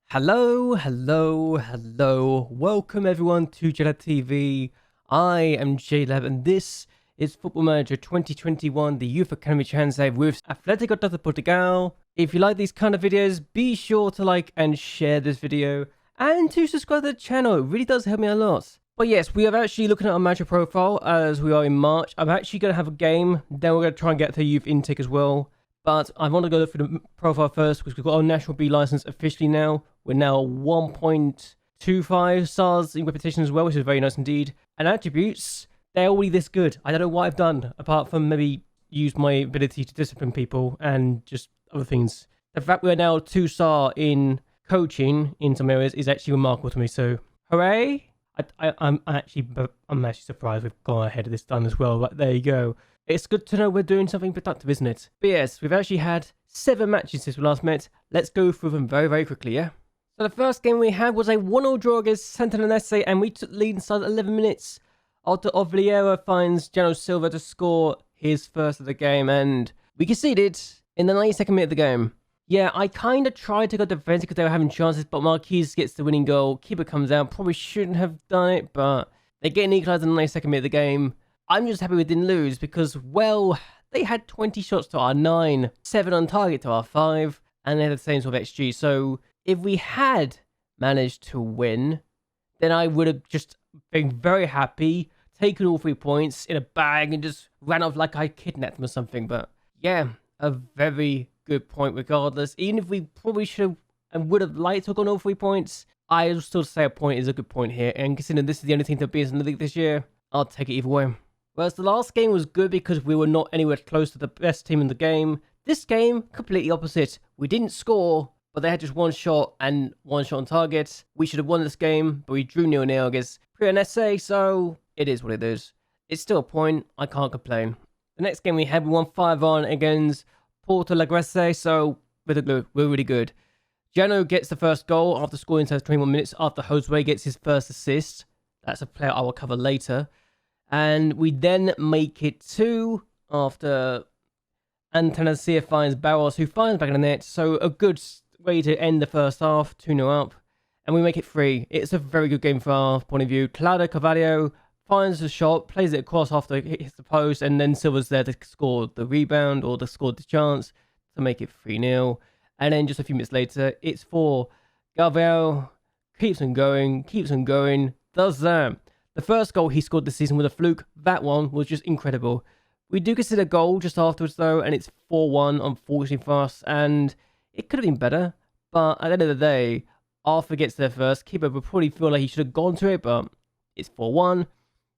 Hello. Welcome everyone to JLABTV. I am JLAB and this is Football Manager 2021, the Youth Academy Translate with Atlético CP. If you like these kind of videos, be sure to like and share this video and to subscribe to the channel. It really does help me a lot. But yes, we are actually looking at our manager profile as we are in March. I'm actually going to have a game, then we're going to try and get to youth intake as well. But I want to go through the profile first because we've got our National B license officially now. We're now 1.25 stars in reputation as well, which is very nice indeed. And attributes, they're already this good. I don't know what I've done, apart from maybe use my ability to discipline people and just other things. The fact we're now 2-star in coaching in some areas is actually remarkable to me, so hooray! I'm actually surprised we've gone ahead of this done as well, but there you go. It's good to know we're doing something productive, isn't it? But yes, we've actually had 7 matches since we last met. Let's go through them very quickly, yeah? So the first game we had was a 1-0 draw against Santanese, and we took the lead inside 11 minutes. After Ovliera finds Jano Silva to score his first of the game, and we conceded in the 92nd minute of the game. Yeah, I kind of tried to go defensive because they were having chances, but Marquez gets the winning goal. Keeper comes out, probably shouldn't have done it, but they get an equaliser in the 92nd minute of the game. I'm just happy we didn't lose because, well, they had 20 shots to our 9, 7 on target to our 5, and they had the same sort of XG. So if we had managed to win, then I would have just been very happy, taken all 3 points in a bag and just ran off like I kidnapped them or something. But yeah, a very good point regardless. Even if we probably should have and would have liked to have gone all 3 points, I would still say a point is a good point here. And considering this is the only team to beat us in the league this year, I'll take it either way. Whereas the last game was good because we were not anywhere close to the best team in the game. This game, completely opposite. We didn't score, but they had just 1 shot and 1 shot on target. We should have won this game, but we drew 0-0 against Prionese, so it is what it is. It's still a point. I can't complain. The next game we had, we won 5-1 against Porto Lagresse, so we're really good. Jano gets the first goal after scoring inside 21 minutes after Josue gets his first assist. That's a player I will cover later. And we then make it 2 after Antanasir finds Barros, who finds back in the net. So a good way to end the first half, 2-0 up. And we make it 3. It's a very good game from our point of view. Claudio Carvalho finds the shot, plays it across after it hits the post, and then Silva's there to score the rebound or to score the chance to make it 3-0. And then just a few minutes later, it's 4. Carvalho keeps on going, does that. The first goal he scored this season with a fluke, that one was just incredible. We do consider a goal just afterwards though, and it's 4-1 unfortunately for us, and it could have been better, but at the end of the day, Arthur gets there first. Keeper would probably feel like he should have gone to it, but it's 4-1.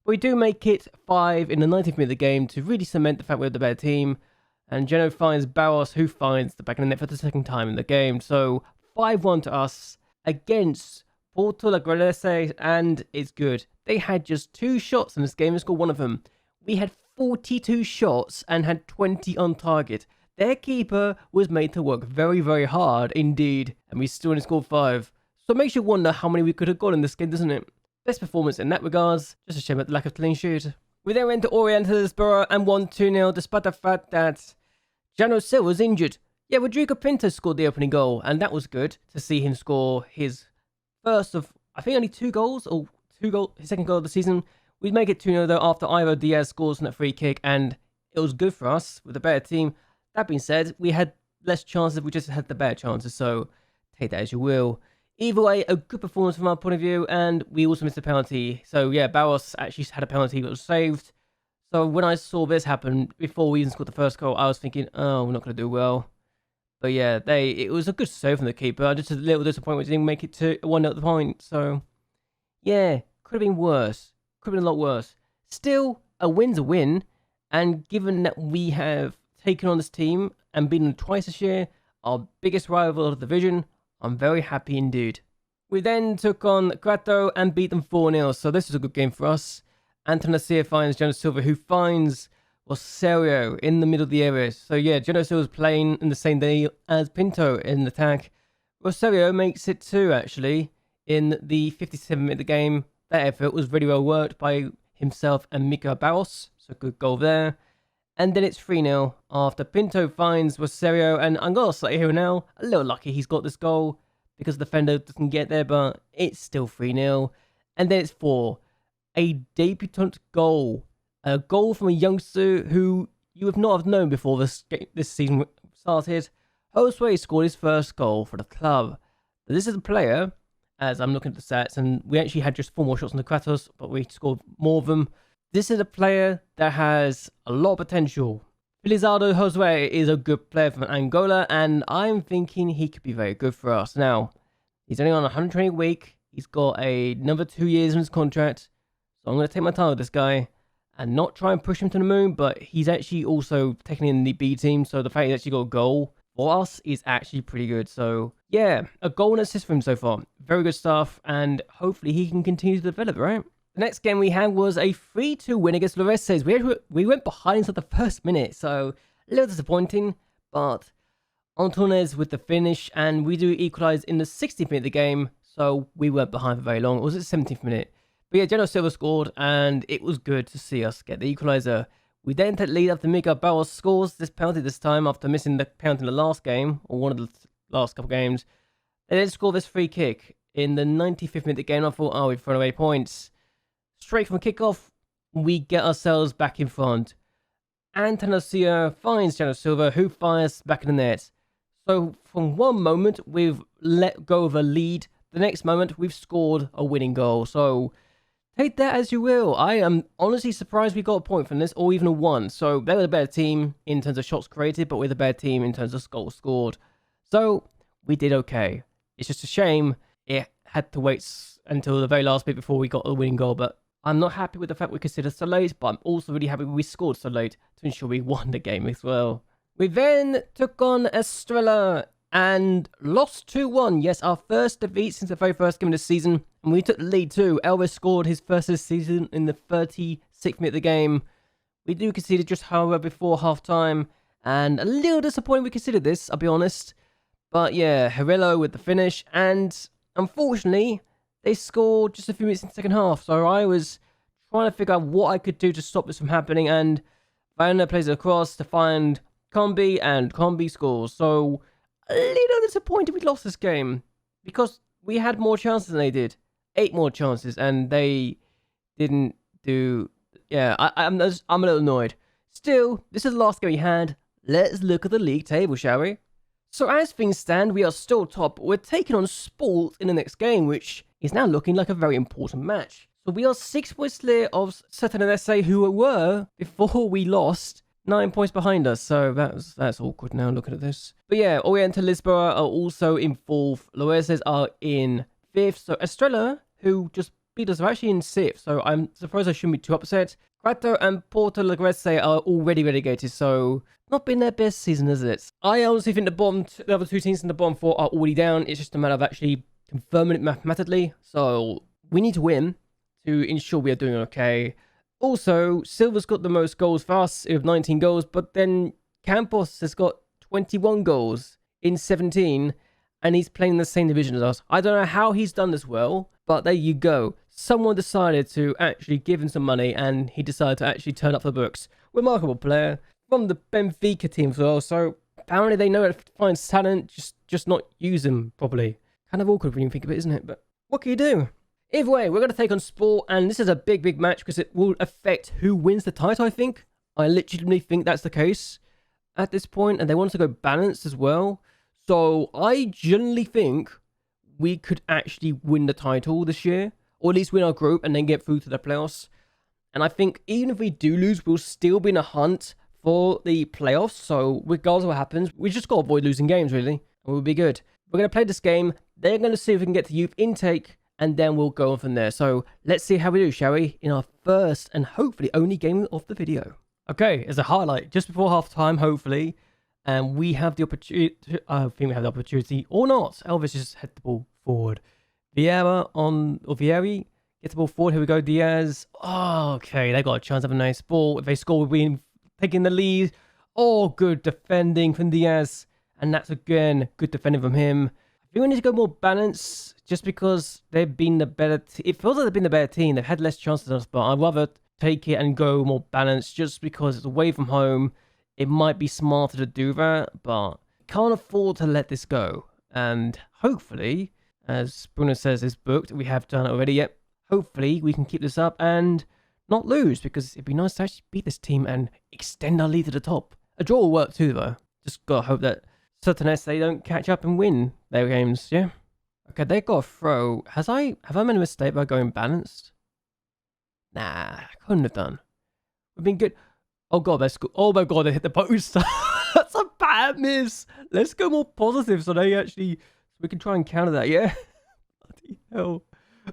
We do make it 5 in the 90th minute of the game to really cement the fact we're the better team, and Geno finds Barros, who finds the back of the net for the second time in the game, so 5-1 to us against Porto Lagresse, and it's good. They had just 2 shots in this game and scored 1 of them. We had 42 shots and had 20 on target. Their keeper was made to work very hard indeed, and we still only scored 5. So it makes you wonder how many we could have got in this game, doesn't it? Best performance in that regards, just a shame at the lack of clean sheet. We then went to Orientalisborough and won 2-0 despite the fact that Jano Silva was injured. Yeah, Rodrigo Pinto scored the opening goal, and that was good to see him score his first of, I think, only 2 goals, or his second goal of the season. We'd make it 2-0 though after Ivo Diaz scores on a free kick, and it was good for us with a better team. That being said, we had less chances, we just had the better chances, so take that as you will. Either way, a good performance from our point of view, and we also missed a penalty. So yeah, Barros actually had a penalty that was saved. So when I saw this happen, before we even scored the first goal, I was thinking, oh, we're not going to do well. But yeah, it was a good save from the keeper. Just a little disappointment we didn't make it to 1-0 at the point. So yeah, could have been worse. Could have been a lot worse. Still, a win's a win. And given that we have taken on this team and beaten them twice this year, our biggest rival of the division, I'm very happy indeed. We then took on Grato and beat them 4-0. So this was a good game for us. Antanasir finds Jonas Silva, who finds Rosario in the middle of the area. So yeah, Jonas Silva was playing in the same day as Pinto in attack. Rosario makes it 2 actually in the 57th minute of the game. That effort was really well worked by himself and Mika Barros. So good goal there. And then it's 3-0 after Pinto finds Rosario. And I'm going to say here now, a little lucky he's got this goal. because the defender doesn't get there, but it's still 3-0. And then it's 4. A debutant goal. A goal from a youngster who you would not have known before this season started. Josue scored his first goal for the club. This is a player, as I'm looking at the stats, and we actually had just 4 more shots on the Kratos, but we scored more of them. This is a player that has a lot of potential. Felizardo Josue is a good player from Angola, and I'm thinking he could be very good for us. Now, he's only on 120 a week. He's got another 2 years in his contract, so I'm going to take my time with this guy and not try and push him to the moon, but he's actually also technically in the B team, so the fact he's actually got a goal for us is actually pretty good. So, yeah, a goal and assist for him so far. Very good stuff, and hopefully he can continue to develop, right? The next game we had was a 3-2 win against Loreses. We went behind until the first minute, so a little disappointing, but Antunes with the finish, and we do equalise in the 60th minute of the game, so we weren't behind for very long. It was the 17th minute. But yeah, Geno Silva scored, and it was good to see us get the equaliser. We then take the lead after Miguel Barros scores this penalty this time after missing the penalty in the last game, or one of the last couple games. They then score this free kick in the 95th minute of the game. I thought, oh, we've thrown away points. Straight from a kickoff, we get ourselves back in front. Antanosio finds Geno Silva, who fires back in the net. So from one moment, we've let go of a lead. The next moment, we've scored a winning goal. So take that as you will. I am honestly surprised we got a point from this, or even a 1. So they were the better team in terms of shots created, but we're the better team in terms of goals scored. So we did okay. It's just a shame it had to wait until the very last bit before we got a winning goal. But I'm not happy with the fact we considered so late, but I'm also really happy we scored so late to ensure we won the game as well. We then took on Estrella and lost 2-1. Yes, our first defeat since the very first game of the season. And we took the lead too. Elvis scored his first of the season in the 36th minute of the game. We do concede just, however, before half-time. And a little disappointed we considered this, I'll be honest. But yeah, Herrero with the finish. And unfortunately, they scored just a few minutes in the second half. So I was trying to figure out what I could do to stop this from happening. And Viana plays it across to find Combi, and Combi scores. So a little disappointed we lost this game, because we had more chances than they did. 8 more chances, and they didn't do. Yeah, I'm a little annoyed. Still, this is the last game we had. Let's look at the league table, shall we? So as things stand, we are still top. We're taking on Sport in the next game, which is now looking like a very important match. So we are 6 points clear of Sutton and SA, who were, before we lost, 9 points behind us. So that's awkward now looking at this. But yeah, Oriental Lisboa are also in 4th. Loeses are in 5th. So Estrella, who just beat us, are actually in 6th. So I'm surprised I shouldn't be too upset. Crato and Porto Alegre are already relegated. So not been their best season, is it? I honestly think the other 2 teams in the bottom 4 are already down. It's just a matter of actually confirming it mathematically. So we need to win to ensure we are doing okay. Also, Silva's got the most goals for us with 19 goals, but then Campos has got 21 goals in 17, and he's playing in the same division as us. I don't know how he's done this well, but there you go. Someone decided to actually give him some money, and he decided to actually turn up the books. Remarkable player from the Benfica team as well, so apparently they know how to find talent, just not use him properly. Kind of awkward when you think of it, isn't it? But what can you do? Either way, we're going to take on Sport, and this is a big match because it will affect who wins the title, I think. I literally think that's the case at this point, and they want to go balanced as well. So I generally think we could actually win the title this year, or at least win our group and then get through to the playoffs. And I think even if we do lose, we'll still be in a hunt for the playoffs. So regardless of what happens, we just got to avoid losing games, really, and we'll be good. We're going to play this game. They're going to see if we can get to youth intake, and then we'll go on from there. So let's see how we do, shall we? In our first and hopefully only game of the video. Okay, as a highlight, just before half-time, hopefully. And we have the opportunity, I think we have the opportunity, or not. Elvis just head the ball forward. Vieri gets the ball forward. Here we go, Diaz. Oh, okay, they got a chance of a nice ball. If they score, we'll be taking the lead. Oh, good defending from Diaz. And that's, again, good defending from him. I think we need to go more balanced, just because they've been the better team. It feels like they've been the better team. They've had less chances than us, but I'd rather take it and go more balanced, just because it's away from home. It might be smarter to do that, but can't afford to let this go. And hopefully, as Bruno says is booked, we have done it already. Yep. Hopefully, we can keep this up and not lose, because it'd be nice to actually beat this team and extend our lead to the top. A draw will work too, though. Just gotta hope that certain they don't catch up and win their games, yeah? Okay, they got a throw. Have I made a mistake by going balanced? Nah, I couldn't have done. We've been good. Oh god, that's good. Oh my god, they hit the post. That's a bad miss. Let's go more positive so we can try and counter that, yeah? Bloody hell.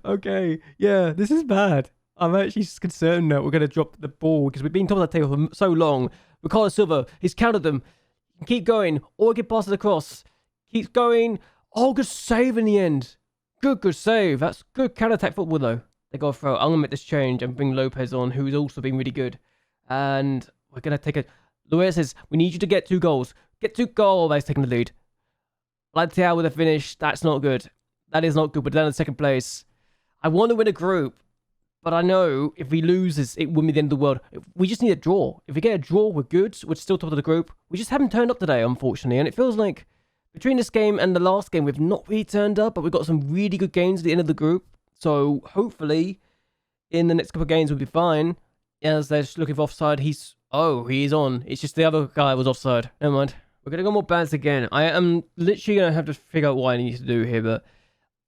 Okay, yeah, this is bad. I'm actually concerned that we're going to drop the ball because we've been top of the table for so long. Ricardo Silva, he's countered them. Keep going. Or get past it across. Keeps going. Oh, good save in the end. Good save. That's good counter-attack football, though. They got a throw. I'm going to make this change and bring Lopez on, who's also been really good. And we're going to take a... Luis says, we need you to get 2 goals. Get 2 goals. That's taking the lead. Lateral with a finish. That's not good. That is not good, but down in 2nd place. I want to win a group. But I know if we lose this, it wouldn't be the end of the world. We just need a draw. If we get a draw, we're good. We're still top of the group. We just haven't turned up today, unfortunately. And it feels like between this game and the last game, we've not really turned up. But we've got some really good games at the end of the group. So hopefully, in the next couple of games, we'll be fine. As they're just looking for offside, he is on. It's just the other guy was offside. Never mind. We're going to go more bans again. I am literally going to have to figure out what I need to do here. But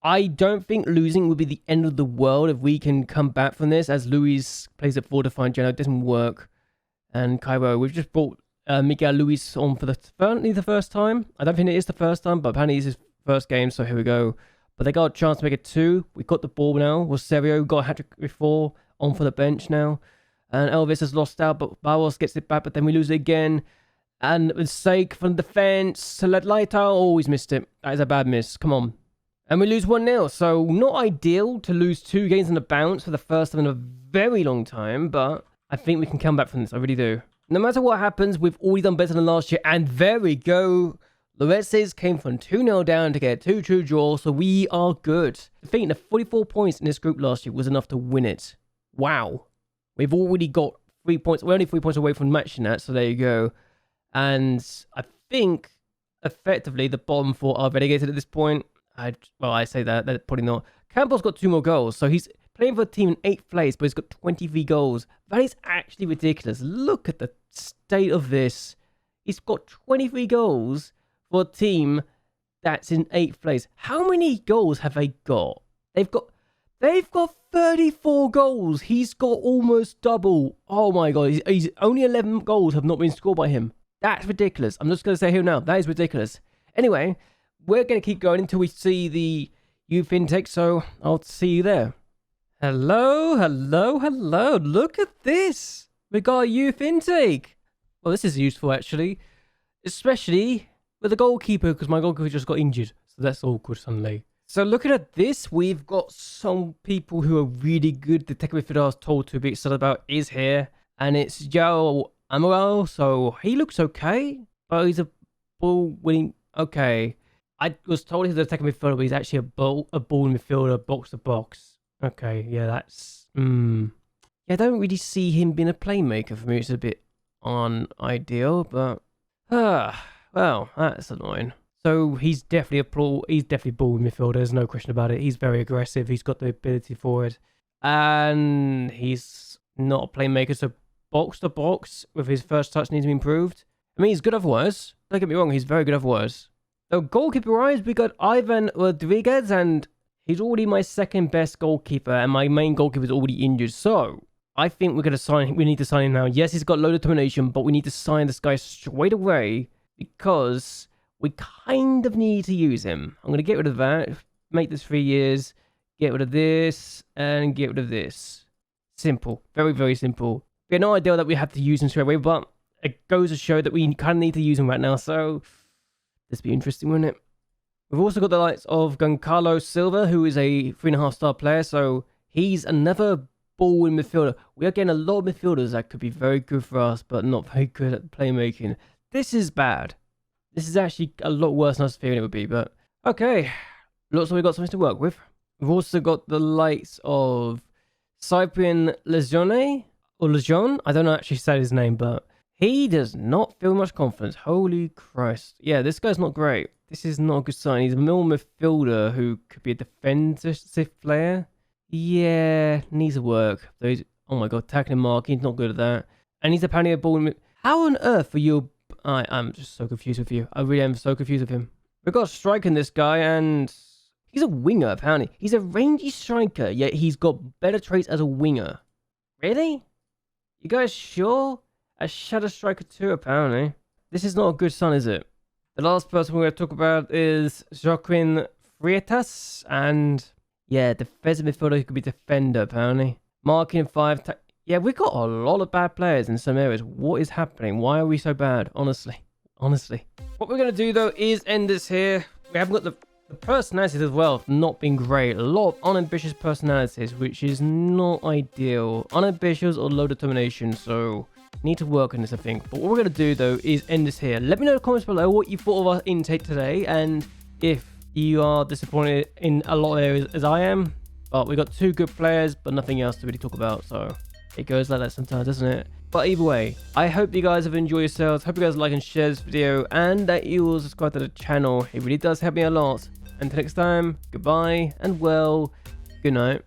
I don't think losing would be the end of the world if we can come back from this, as Luis plays a fortified general. It doesn't work. And Cairo, we've just brought Miguel Luis on for apparently the first time. I don't think it is the first time, but apparently it's his first game, so here we go. But they got a chance to make it 2. We got the ball now. Rosario got a hat-trick before, on for the bench now. And Elvis has lost out, but Barros gets it back, but then we lose it again. And mistake from defense. Laitao always missed it. That is a bad miss. Come on. And we lose 1-0, so not ideal to lose 2 games on the bounce for the first time in a very long time, but I think we can come back from this, I really do. No matter what happens, we've already done better than last year, and there we go. Loreses came from 2-0 down to get a 2-2 draw, so we are good. I think the 44 points in this group last year was enough to win it. Wow. We've already got 3 points. We're only 3 points away from matching that, so there you go. And I think, effectively, the bottom 4 are relegated at this point. I say that, they're probably not. Campbell's got 2 more goals, so he's playing for a team in 8th place, but he's got 23 goals. That is actually ridiculous. Look at the state of this. He's got 23 goals for a team that's in 8th place. How many goals have they got? They've got 34 goals. He's got almost double. Oh my god, he's only 11 goals have not been scored by him. That's ridiculous. I'm just going to say here now, that is ridiculous. Anyway, we're going to keep going until we see the youth intake, so I'll see you there. Hello. Look at this. We got a youth intake. Well, this is useful, actually. Especially with the goalkeeper, because my goalkeeper just got injured. So that's all good suddenly. So looking at this, we've got some people who are really good. The tech midfielder I was told to be excited about is here. And it's Joe Amaral, so he looks okay. But he's a ball-winning... Okay. I was told he's a attacking midfielder, but he's actually a ball midfielder, box to box. Okay, yeah, that's... Yeah, I don't really see him being a playmaker for me. It's a bit unideal, but... well, that's annoying. So he's definitely ball midfielder, there's no question about it. He's very aggressive, he's got the ability for it. And he's not a playmaker, so box to box with his first touch needs to be improved. I mean, he's good otherwise. Don't get me wrong, he's very good otherwise. So goalkeeper-wise, we got Ivan Rodriguez, and he's already my 2nd best goalkeeper, and my main goalkeeper is already injured. So I think we're gonna sign him. We need to sign him now. Yes, he's got low determination, but we need to sign this guy straight away because we kind of need to use him. I'm gonna get rid of that, make this 3 years, get rid of this, and get rid of this. Simple, very, very simple. We have no idea that we have to use him straight away, but it goes to show that we kind of need to use him right now. So this will be interesting, won't it? We've also got the likes of Giancarlo Silva, who is a 3.5-star player, so he's another ball-in midfielder. We are getting a lot of midfielders that could be very good for us, but not very good at playmaking. This is bad. This is actually a lot worse than I was fearing it would be, but okay. Looks like we've got something to work with. We've also got the likes of Cyprian Legione, or Legion. I don't know actually say his name, but He does not feel much confidence. Holy Christ. Yeah, this guy's not great. This is not a good sign. He's a middle midfielder who could be a defensive player. Yeah, needs to work. Oh my god, tackling and marking, he's not good at that. And he's apparently a ball. How on earth are you? I'm just so confused with you. I really am so confused with him. We've got a striker in this guy, and he's a winger, apparently. He's a rangy striker, yet he's got better traits as a winger. Really? You guys sure? A shadow striker too, apparently. This is not a good sign, is it? The last person we're going to talk about is Joaquin Freitas, and yeah, defensive midfielder who could be defender, apparently. Marking 5. Yeah, we've got a lot of bad players in some areas. What is happening? Why are we so bad? Honestly. What we're going to do, though, is end this here. We haven't got the personalities as well, not being great. A lot of unambitious personalities, which is not ideal. Unambitious or low determination, so need to work on this, I think. But what we're going to do, though, is end this here. Let me know in the comments below what you thought of our intake today, and if you are disappointed in a lot of areas as I am. But we got 2 good players, but nothing else to really talk about, so it goes like that sometimes, doesn't it? But either way, I hope you guys have enjoyed yourselves. Hope you guys like and share this video, and that you will subscribe to the channel. It really does help me a lot. Until next time, goodbye, and well, good night.